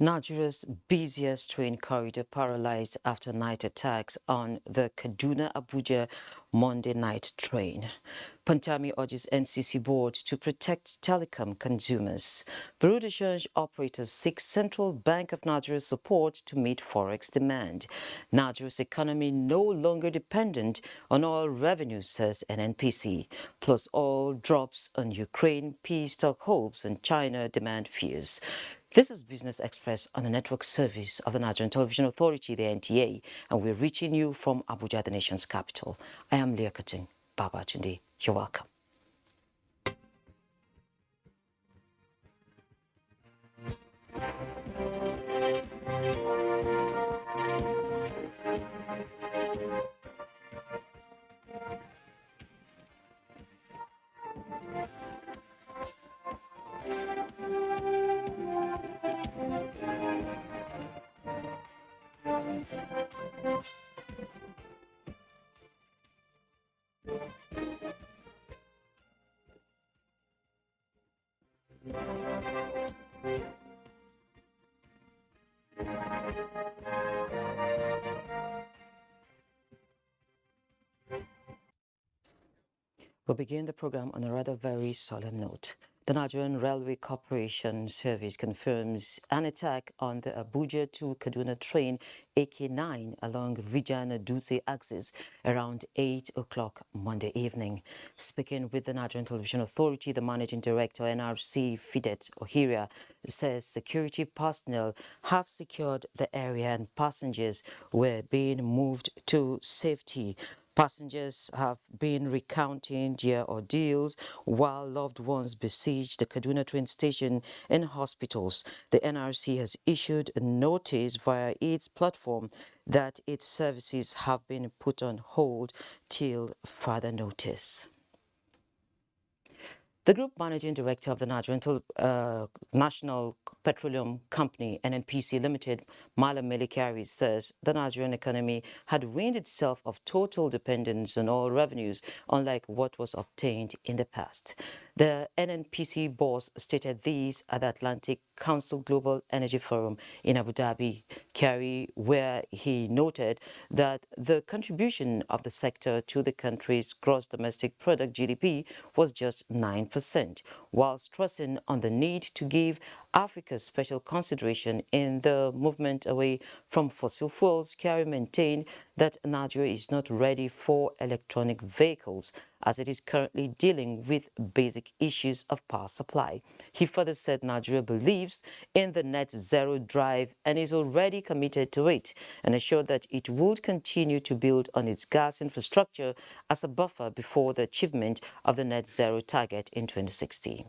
Nigeria's busiest train corridor paralyzed after night attacks on the Kaduna-Abuja Monday night train. Pantami urges NCC board to protect telecom consumers. Bureau de change operators seek Central Bank of Nigeria's support to meet forex demand. Nigeria's economy no longer dependent on oil revenues, says NNPC. Plus oil drops on Ukraine peace talk hopes and China demand fears. This is Business Express on the network service of the Nigerian Television Authority, the NTA, and we're reaching you from Abuja, the nation's capital. I am Leah Katung. Babatunde, you're welcome. We'll begin the program on a rather very solemn note. The Nigerian Railway Corporation Service confirms an attack on the Abuja to Kaduna train AK9 along Vijayana Dutse axis around 8 o'clock Monday evening. Speaking with the Nigerian Television Authority, the Managing Director, NRC Fidet Ohiria, says security personnel have secured the area and passengers were being moved to safety. Passengers have been recounting their ordeals while loved ones besiege the Kaduna train station and hospitals. The NRC has issued a notice via its platform that its services have been put on hold till further notice. The Group Managing Director of the National Petroleum Company, NNPC Limited, Malam Melikari, says the Nigerian economy had weaned itself of total dependence on oil revenues, unlike what was obtained in the past. The NNPC boss stated these at the Atlantic Council Global Energy Forum in Abu Dhabi, where he noted that the contribution of the sector to the country's gross domestic product GDP was just 9%, while stressing on the need to give Africa special consideration in the movement away from fossil fuels. Kerry maintained that Nigeria is not ready for electronic vehicles as it is currently dealing with basic issues of power supply. He further said Nigeria believes in the net zero drive and is already committed to it, and assured that it would continue to build on its gas infrastructure as a buffer before the achievement of the net zero target in 2060.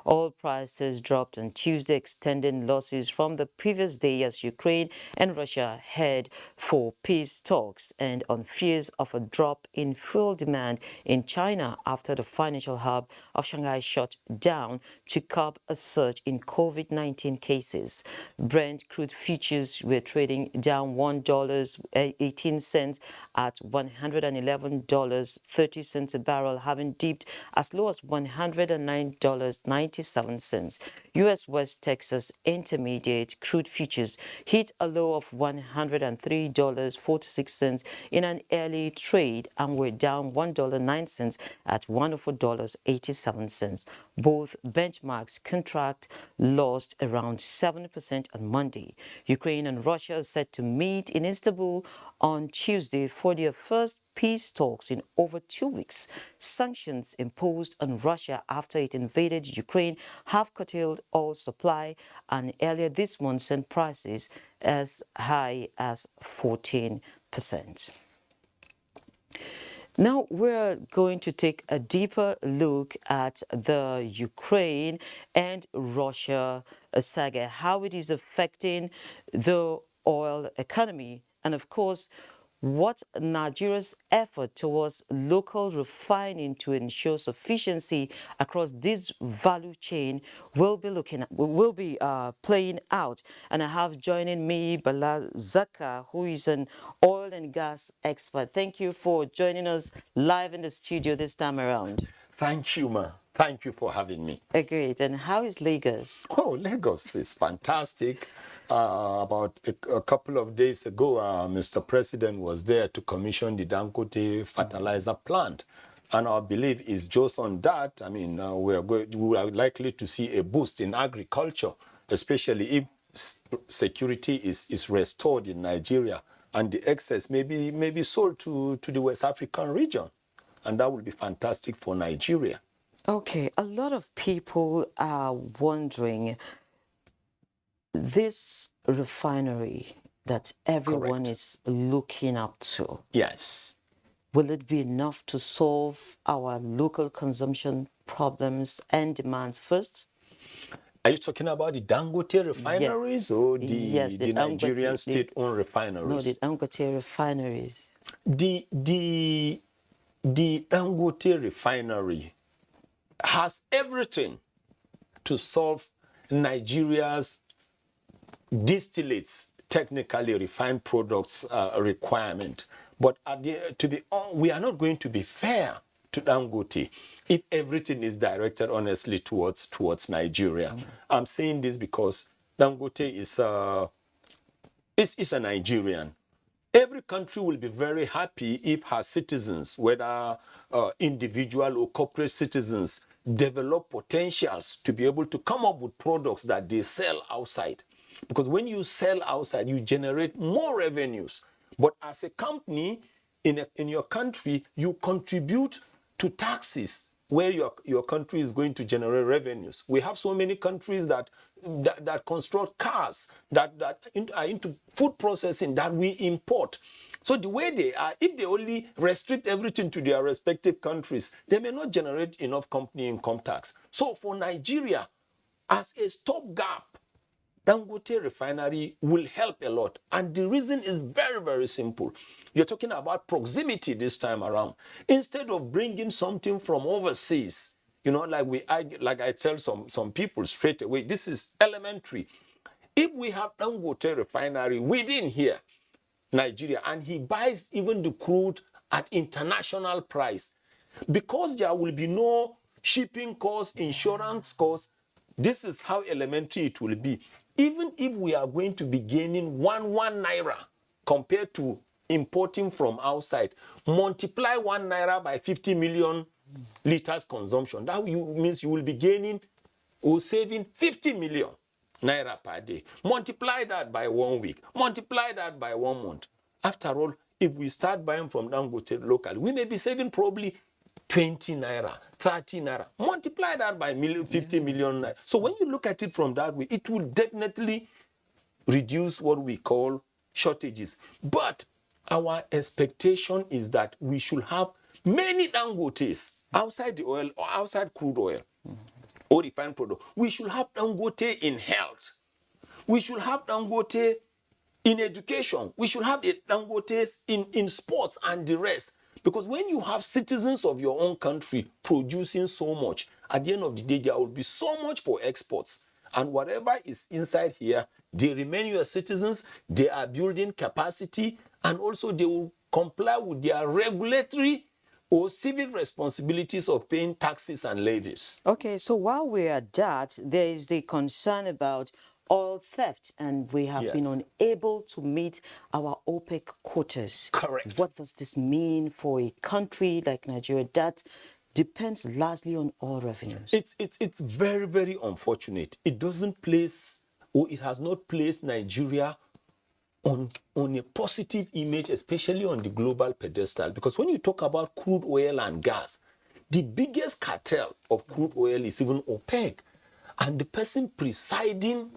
Oil prices dropped on Tuesday, extending losses from the previous day as Ukraine and Russia head for peace talks and on fears of a drop in fuel demand in China after the financial hub of Shanghai shut down to curb a surge in COVID-19 cases. Brent crude futures were trading down $1.18 at $111.30 a barrel, having dipped as low as $109.97. U.S. West Texas Intermediate crude futures hit a low of $103.46 in an early trade and were down $1.09 at $104.87. Both benchmarks contract lost around 7% on Monday. Ukraine and Russia are set to meet in Istanbul on Tuesday for their first peace talks in over 2 weeks. Sanctions imposed on Russia after it invaded Ukraine have curtailed oil supply and earlier this month sent prices as high as 14%. Now we're going to take a deeper look at the Ukraine and Russia saga, how it is affecting the oil economy, and of course, what Nigeria's effort towards local refining to ensure sufficiency across this value chain will be playing out. And I have joining me Bala Zaka, who is an oil and gas expert. Thank you for joining us live in the studio this time around. Thank you, ma. Thank you for having me. Great. And how is Lagos? Oh, Lagos is fantastic. About a couple of days ago, Mr. President was there to commission the Dangote fertilizer plant. And our belief is just on that. I mean, we are likely to see a boost in agriculture, especially if security is restored in Nigeria and the excess may be sold to the West African region. And that will be fantastic for Nigeria. Okay, a lot of people are wondering, this refinery that everyone Correct. is looking up to, Yes. will it be enough to solve our local consumption problems and demands first? Are you talking about the Dangote refineries or the Nigerian state-owned refineries? No, the Dangote refineries. The Dangote refinery has everything to solve Nigeria's distillates, technically refined products requirement. But we are not going to be fair to Dangote if everything is directed honestly towards Nigeria. I'm saying this because Dangote is a Nigerian. Every country will be very happy if her citizens, whether individual or corporate citizens, develop potentials to be able to come up with products that they sell outside. Because when you sell outside, you generate more revenues. But as a company in your country, you contribute to taxes where your country is going to generate revenues. We have so many countries that construct cars, that are into food processing that we import. So the way they are, if they only restrict everything to their respective countries, they may not generate enough company income tax. So for Nigeria, as a stopgap, Dangote refinery will help a lot. And the reason is very, very simple. You're talking about proximity this time around. Instead of bringing something from overseas, like I tell some people straight away, this is elementary. If we have Dangote refinery within here, Nigeria, and he buys even the crude at international price, because there will be no shipping costs, insurance costs, this is how elementary it will be. Even if we are going to be gaining one naira compared to importing from outside, multiply 1 naira by 50 million liters consumption. That means you will be gaining or saving 50 million naira per day. Multiply that by 1 week. Multiply that by 1 month. After all, if we start buying from Dangote locally, we may be saving probably 20 naira, 30 naira. Multiply that by 50 million naira. So when you look at it from that way, it will definitely reduce what we call shortages. But our expectation is that we should have many Dangotes outside the oil or outside crude oil or refined product. We should have Dangote in health. We should have Dangote in education. We should have the Dangotes in sports and the rest. Because when you have citizens of your own country producing so much, at the end of the day, there will be so much for exports. And whatever is inside here, they remain your citizens, they are building capacity, and also they will comply with their regulatory or civic responsibilities of paying taxes and levies. Okay, so while we're at that, there is the concern about oil theft, and we have been unable to meet our OPEC quotas. Correct. What does this mean for a country like Nigeria that depends largely on oil revenues? It's very, very unfortunate. It doesn't place, or it has not placed Nigeria on a positive image, especially on the global pedestal. Because when you talk about crude oil and gas, the biggest cartel of crude oil is even OPEC. And the person presiding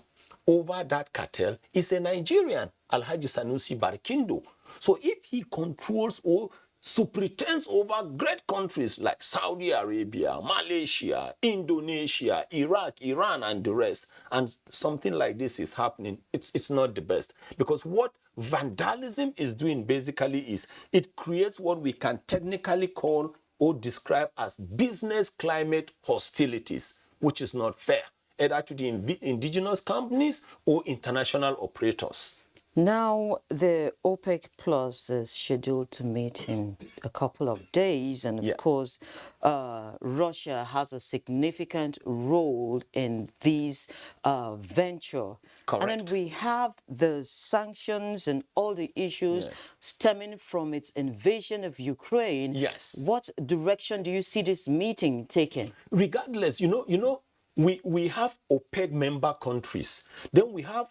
over that cartel is a Nigerian, Alhaji Sanusi Barkindo. So if he controls or superintends over great countries like Saudi Arabia, Malaysia, Indonesia, Iraq, Iran, and the rest, and something like this is happening, it's not the best. Because what vandalism is doing basically is it creates what we can technically call or describe as business climate hostilities, which is not fair, either to the indigenous companies or international operators. Now, the OPEC Plus is scheduled to meet in a couple of days, and of Yes. course, Russia has a significant role in this venture. And then Correct. we have the sanctions and all the issues Yes. stemming from its invasion of Ukraine. Yes. What direction do you see this meeting taking? Regardless, we have OPEC member countries. Then we have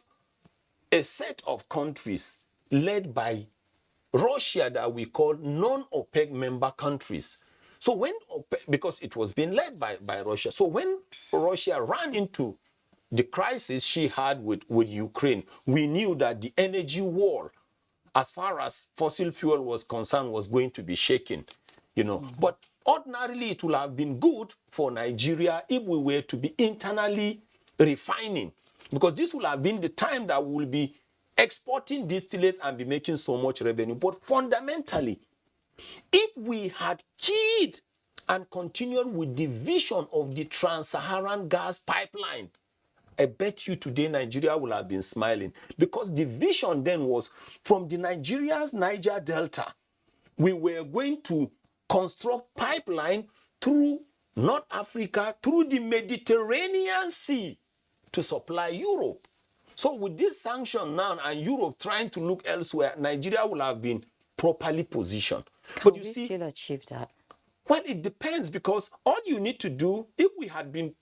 a set of countries led by Russia that we call non-OPEC member countries. So when OPEC, because it was being led by Russia, so when Russia ran into the crisis she had with Ukraine, we knew that the energy war, as far as fossil fuel was concerned, was going to be shaken. But ordinarily it would have been good for Nigeria if we were to be internally refining, because this will have been the time that we will be exporting distillates and be making so much revenue. But fundamentally, if we had keyed and continued with the vision of the trans-Saharan gas pipeline, I bet you today Nigeria will have been smiling, because the vision then was from the Nigeria's Niger Delta, we were going to construct pipeline through North Africa, through the Mediterranean Sea to supply Europe. So with this sanction now and Europe trying to look elsewhere, Nigeria will have been properly positioned. Can we still achieve that? Well, it depends, because all you need to do, if we had been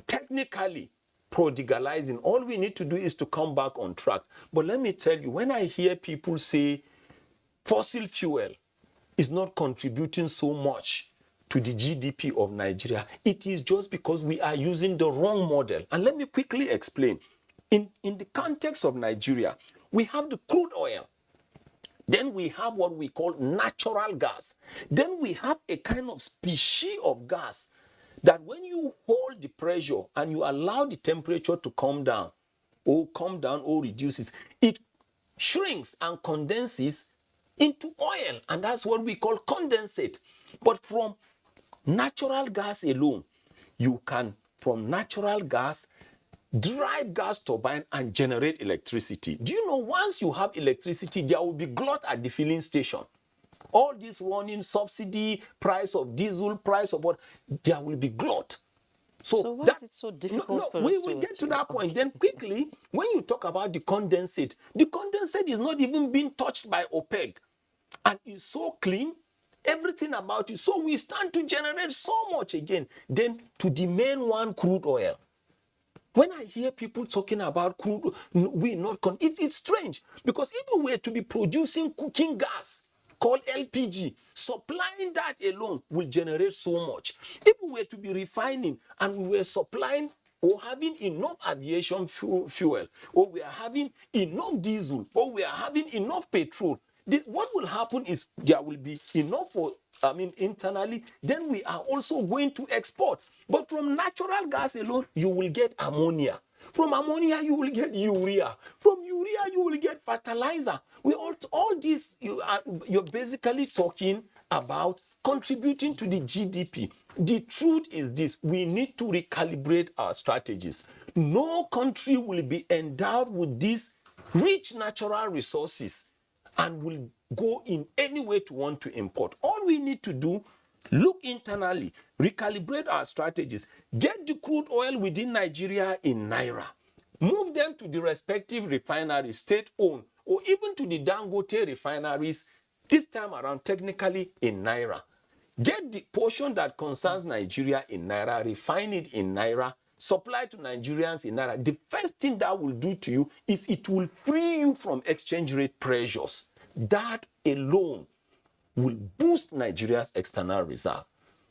technically prodigalizing, all we need to do is to come back on track. But let me tell you, when I hear people say fossil fuel is not contributing so much to the GDP of Nigeria, it is just because we are using the wrong model. And let me quickly explain. In the context of Nigeria, we have the crude oil. Then we have what we call natural gas. Then we have a kind of species of gas that when you hold the pressure and you allow the temperature to come down or reduces, it shrinks and condenses into oil, and that's what we call condensate. But from natural gas alone, you can, from natural gas, drive gas turbine and generate electricity. Do you know, once you have electricity, there will be glut at the filling station. All this running subsidy, price of diesel, price of what, there will be glut. So why is it so difficult for us we will get to that point. Then quickly, when you talk about the condensate is not even being touched by OPEC, and is so clean, everything about it. So we stand to generate so much again. Then to the main one, crude oil. When I hear people talking about crude, it's strange, because if we were to be producing cooking gas called LPG, supplying that alone will generate so much. If we were to be refining and we were supplying or having enough aviation fuel, or we are having enough diesel, or we are having enough petrol, then what will happen is there will be enough for, internally, then we are also going to export. But from natural gas alone, you will get ammonia. From ammonia, you will get urea. From urea, you will get fertilizer. All this, you're basically talking about contributing to the GDP. The truth is this: we need to recalibrate our strategies. No country will be endowed with these rich natural resources and will go in any way to want to import. All we need to do, look internally, recalibrate our strategies, get the crude oil within Nigeria in Naira, move them to the respective refineries, state-owned, or even to the Dangote refineries, this time around technically in Naira. Get the portion that concerns Nigeria in Naira, refine it in Naira, supply to Nigerians in Naira. The first thing that will do to you is it will free you from exchange rate pressures. That alone will boost Nigeria's external reserve.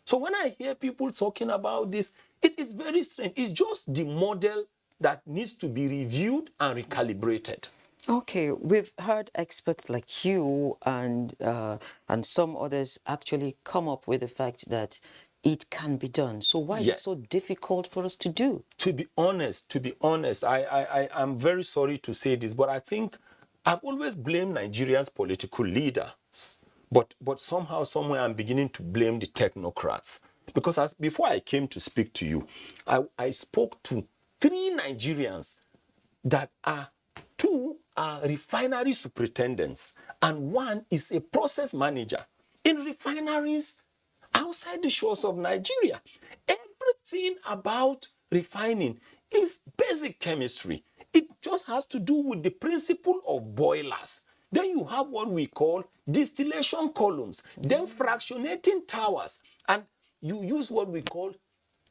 So when I hear people talking about this, it is very strange. It's just the model that needs to be reviewed and recalibrated. Okay, we've heard experts like you and some others actually come up with the fact that it can be done. So why is it so difficult for us to do? To be honest, I am very sorry to say this, but I think I've always blamed Nigeria's political leaders, but somehow, somewhere, I'm beginning to blame the technocrats. Because before I came to speak to you, I spoke to 3 Nigerians that are 2 are refinery superintendents and 1 is a process manager in refineries outside the shores of Nigeria. Everything about refining is basic chemistry. It just has to do with the principle of boilers. Then you have what we call distillation columns, then fractionating towers, and you use what we call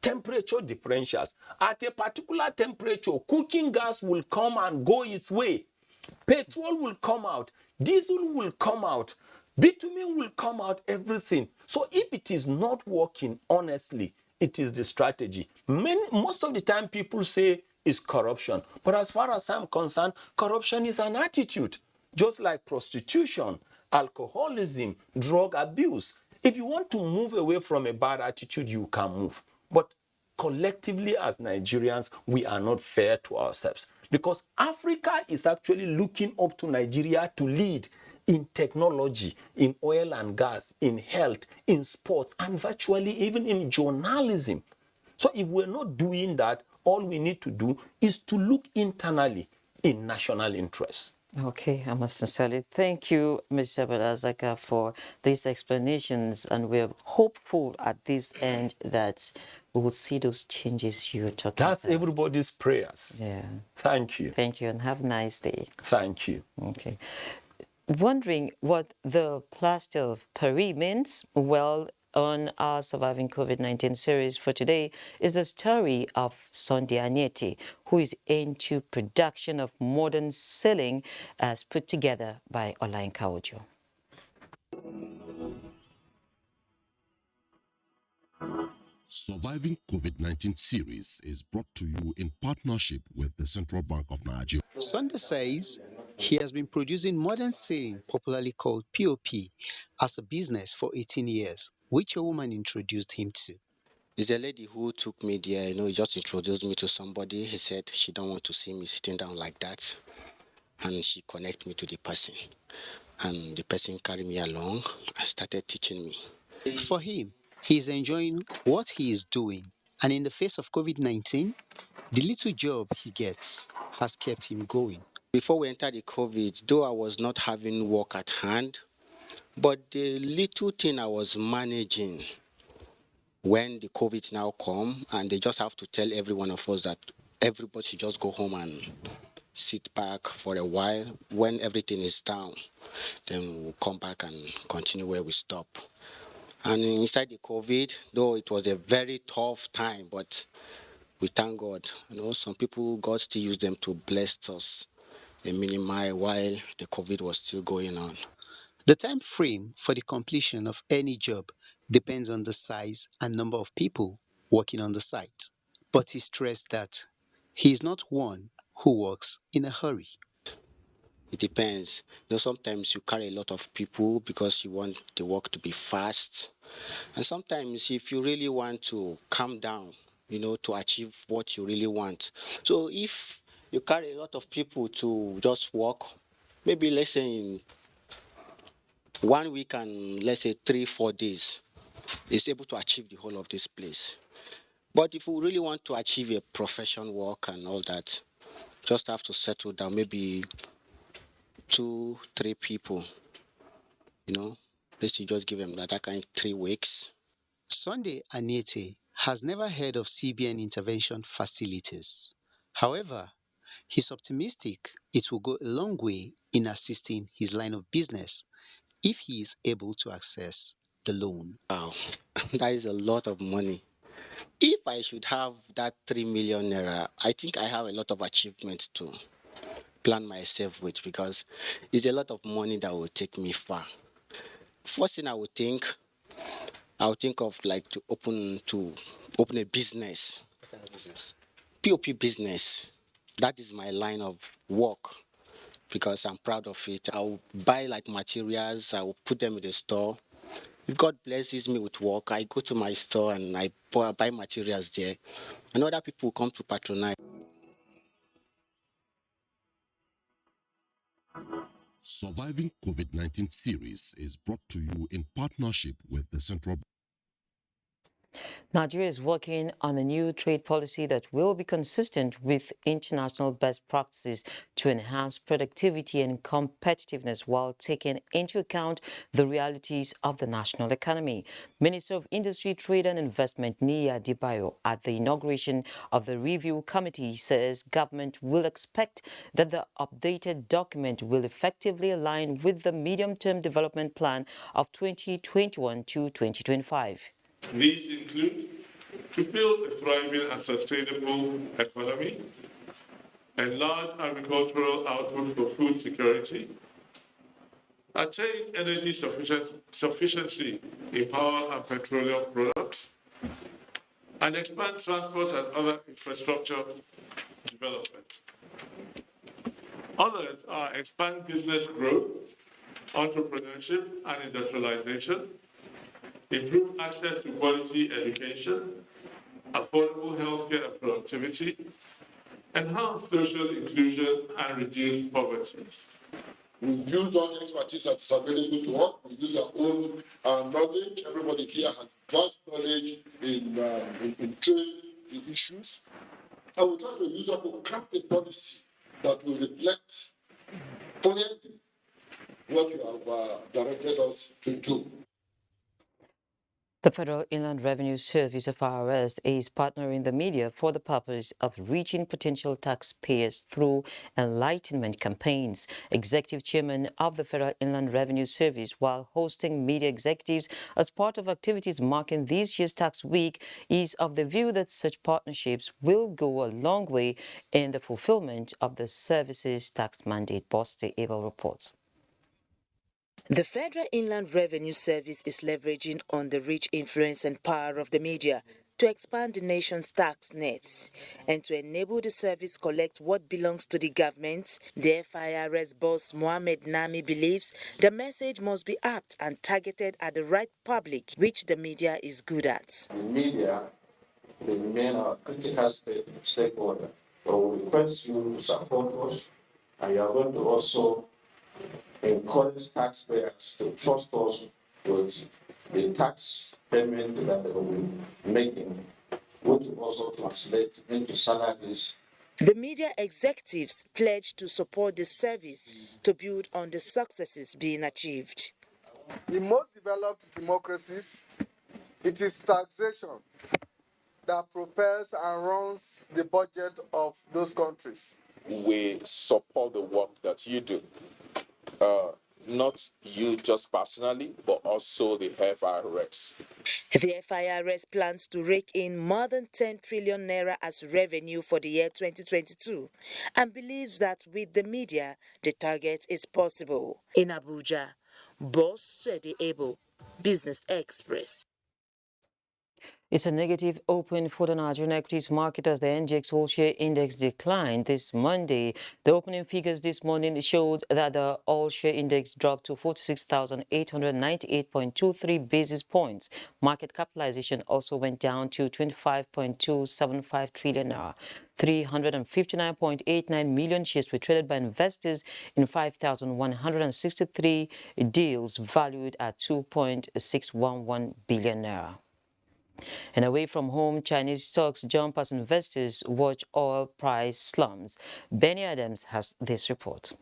temperature differentials. At a particular temperature, cooking gas will come and go its way. Petrol will come out, diesel will come out, bitumen will come out, everything. So if it is not working, honestly, it is the strategy. Most of the time people say it's corruption. But as far as I'm concerned, corruption is an attitude. Just like prostitution, alcoholism, drug abuse. If you want to move away from a bad attitude, you can move. But collectively as Nigerians, we are not fair to ourselves. Because Africa is actually looking up to Nigeria to lead in technology, in oil and gas, in health, in sports, and virtually even in journalism. So if we're not doing that, all we need to do is to look internally in national interest. Okay, I must sincerely thank you, Mr. Balazaka, for these explanations, and we're hopeful at this end that we will see those changes you're talking That's about. everybody's prayers. Yeah. Thank you. Thank you, and have a nice day. Thank you. Okay. Wondering what the plaster of Paris means? Well, on our Surviving COVID-19 series for today is the story of Sunday Agnete, who is into production of modern sewing as put together by Olain Kaojo. Surviving COVID-19 series is brought to you in partnership with the Central Bank of Nigeria. Sunday says he has been producing modern sewing, popularly called POP, as a business for 18 years, which a woman introduced him to. It's a lady who took me there, he just introduced me to somebody. He said she don't want to see me sitting down like that. And she connected me to the person. And the person carried me along and started teaching me. For him, he is enjoying what he is doing. And in the face of COVID-19, the little job he gets has kept him going. Before we entered the COVID, though I was not having work at hand, but the little thing I was managing, when the COVID now come, and they just have to tell every one of us that everybody should just go home and sit back for a while. When everything is down, then we'll come back and continue where we stop. And inside the COVID, though it was a very tough time, but we thank God. Some people, God still used them to bless us a minimum while the COVID was still going on. The time frame for the completion of any job depends on the size and number of people working on the site. But he stressed that he is not one who works in a hurry. It depends. Sometimes you carry a lot of people because you want the work to be fast. And sometimes if you really want to calm down, to achieve what you really want. So if you carry a lot of people to just work, maybe let's say in 1 week and let's say 3-4 days, is able to achieve the whole of this place. But if we really want to achieve a profession work and all that, just have to settle down, maybe 2-3 people, let's just give them that kind of 3 weeks. Sunday Agnete has never heard of CBN intervention facilities. However, he's optimistic it will go a long way in assisting his line of business if he is able to access the loan. Wow, that is a lot of money. If I should have that 3 million naira, I think I have a lot of achievements to plan myself with, because it's a lot of money that will take me far. First thing I would think of like to open a business. What kind of business? POP business. That is my line of work because I'm proud of it. I'll buy like materials, I will put them in the store. If God blesses me with work, I go to my store and I buy materials there. And other people come to patronize. Surviving COVID-19 series is brought to you in partnership with the Central Bank. Nigeria is working on a new trade policy that will be consistent with international best practices to enhance productivity and competitiveness while taking into account the realities of the national economy. Minister of Industry, Trade and Investment Leah at the inauguration of the review committee says government will expect that the updated document will effectively align with the medium-term development plan of 2021 to 2025. These include to build a thriving and sustainable economy, enlarge agricultural output for food security, attain energy sufficiency in power and petroleum products, and expand transport and other infrastructure development. Others are expand business growth, entrepreneurship and industrialization, improve access to quality education, affordable healthcare and productivity, enhance social inclusion and reduce poverty. We use all the expertise that is available to us. We use our own knowledge. Everybody here has vast knowledge in trade issues. And we try to use up to craft a policy that will reflect clearly what you have directed us to do. The Federal Inland Revenue Service (FIRS) is partnering the media for the purpose of reaching potential taxpayers through enlightenment campaigns. Executive Chairman of the Federal Inland Revenue Service, while hosting media executives as part of activities marking this year's tax week, is of the view that such partnerships will go a long way in the fulfillment of the service's tax mandate. Boste Abel reports. The Federal Inland Revenue Service is leveraging on the rich influence and power of the media to expand the nation's tax nets and to enable the service collect what belongs to the government. The FIRS boss Mohammed Nami believes the message must be apt and targeted at the right public, which the media is good at. The media remain our critical stakeholder, but we request you to support us, and you are going to also encourage taxpayers to trust us with the tax payment that they will be making, which will also translate into salaries. The media executives pledged to support the service to build on the successes being achieved. In most developed democracies, it is taxation that propels and runs the budget of those countries. We support the work that you do. Not you just personally, but also the FIRS. The FIRS plans to rake in more than 10 trillion naira as revenue for the year 2022 and believes that with the media, the target is possible. In Abuja, Boss Sedi Able, Business Express. It's a negative open for the Nigerian equities market as the NGX all-share index declined this Monday. The opening figures this morning showed that the all-share index dropped to 46,898.23 basis points. Market capitalization also went down to 25.275 trillion naira. 359.89 million shares were traded by investors in 5,163 deals valued at 2.611 billion naira. And away from home, Chinese stocks jump as investors watch oil price slumps. Benny Adams has this report.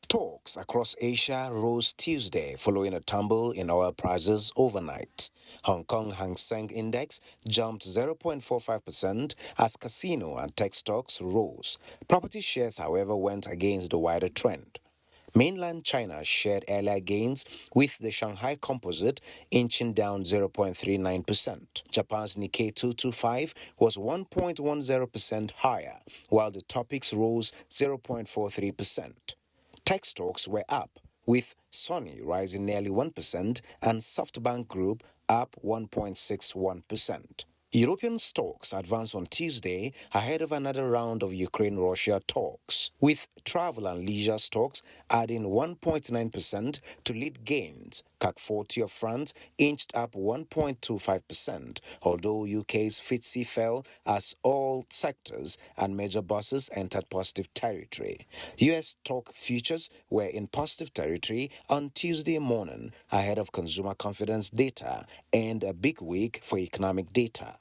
Stocks across Asia rose Tuesday following a tumble in oil prices overnight. Hong Kong Hang Seng Index jumped 0.45% as casino and tech stocks rose. Property shares, however, went against the wider trend. Mainland China shared earlier gains, with the Shanghai Composite inching down 0.39%. Japan's Nikkei 225 was 1.10% higher, while the Topix rose 0.43%. Tech stocks were up, with Sony rising nearly 1% and SoftBank Group up 1.61%. European stocks advanced on Tuesday ahead of another round of Ukraine-Russia talks, with travel and leisure stocks adding 1.9% to lead gains, CAC 40 of France inched up 1.25%, although UK's FTSE fell as all sectors and major bosses entered positive territory. US stock futures were in positive territory on Tuesday morning ahead of consumer confidence data and a big week for economic data.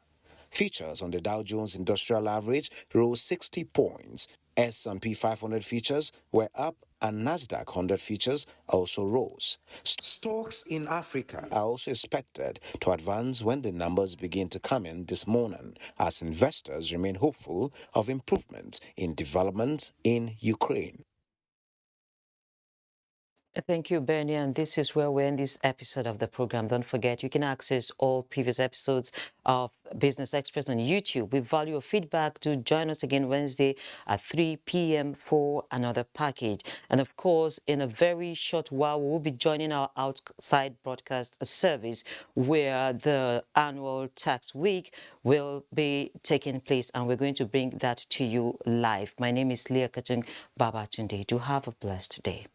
Futures on the Dow Jones Industrial Average rose 60 points. S&P 500 futures were up and Nasdaq 100 futures also rose. Stocks in Africa are also expected to advance when the numbers begin to come in this morning, as investors remain hopeful of improvements in developments in Ukraine. Thank you, Bernie. And this is where we end this episode of the program. Don't forget, you can access all previous episodes of Business Express on YouTube. We value your feedback. To join us again Wednesday at 3 p.m. for another package. And of course, in a very short while, we'll be joining our outside broadcast service where the annual tax week will be taking place. And we're going to bring that to you live. My name is Leah Katung. Babatunde. Do have a blessed day.